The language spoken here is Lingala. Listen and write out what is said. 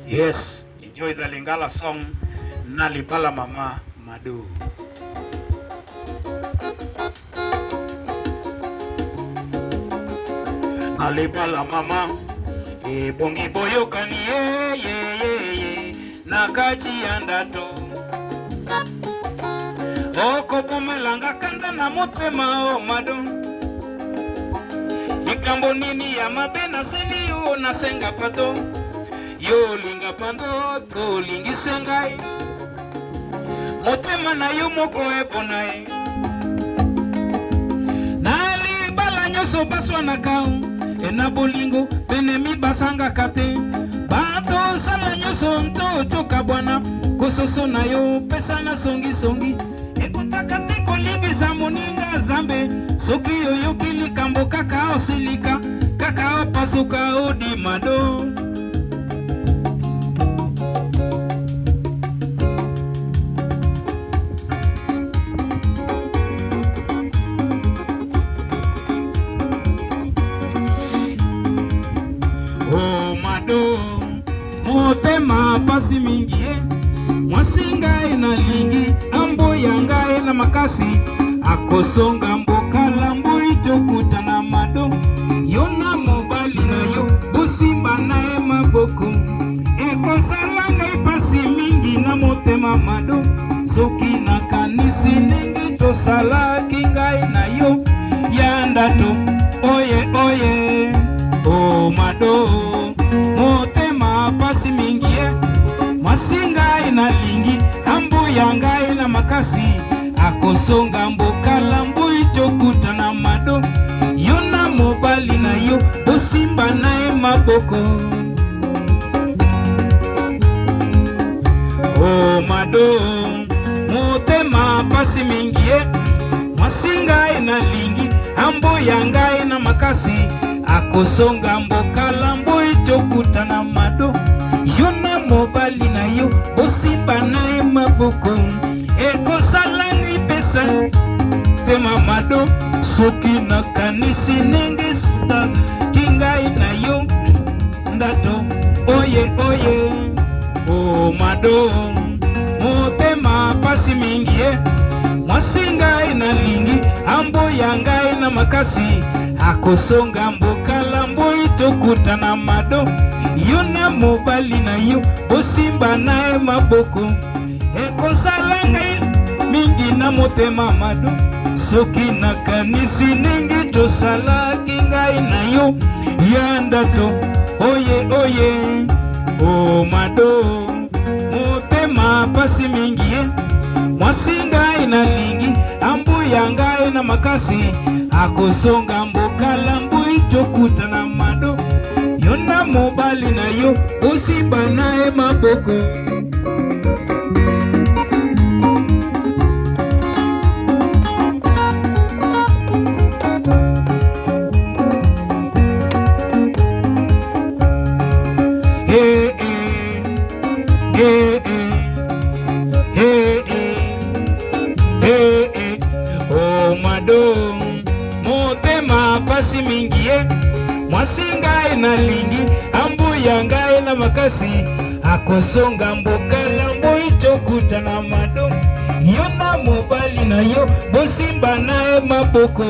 Yes, enjoy the Lingala song Nalipala Mama Madu. Nalipala mama bongi boyokani ye nakachi andato oko pomelanga kanda na motema o madu ikambo nini ya mabena seni yo nasenga pato yo linga pando to lingi sengai motema na yo moko ebonai nali bala nyoso baswa na kau ena bolingo penemi basanga kate bato sala nyoso nto toka bwana kososo na yo pesa na songi songi ekutaka tiko libisa moninga zambe soki yo kili kambo kakao silika kakao pasuka odi mado motema pasi mingi mwasinga ina lingi ambo yanga ina makasi akosonga mboka lambo itokuta na mado yona mobali na yo busimba na maboko ekosalanga ipasi mingi na motema mado soki na kanisi ningi tosala kinga ina yo yanda to oye o mado motema pasi mingi masinga ina lingi ambu yanga ina makasi akosonga mboka lambo itokuta na mado yona mobali na yo osimba na maboko o mado motema pasi mingi masinga ina lingi ambu yanga ina makasi akosonga mboka lambo itokuta na mado yona mobali na yo osimba na maboko ekosalangi pesa tema mado soki na kanisi nenge suta kingai na yo ndato oye o mado motema pasi mingi mwasinga ina lingi ambo yanga ina makasi akosonga mboka lambo itokuta na mado yona mobali na yo osimba na maboko ekosalanga mingi na motema mado soki na kanisi ningi tosala kingai na yo yanda to oye o mado motema pasi mingi mwasinga ina lingi ambu yanga ina makasi akosonga mboka lambo itokuta na mado yona mobali na yo osimba na maboko o mado motema pasi mingi mwasinga ina lingi ambu yanga ina makasi akosonga mboka lambo itokuta na mado yona mobali na yo bosimba na maboko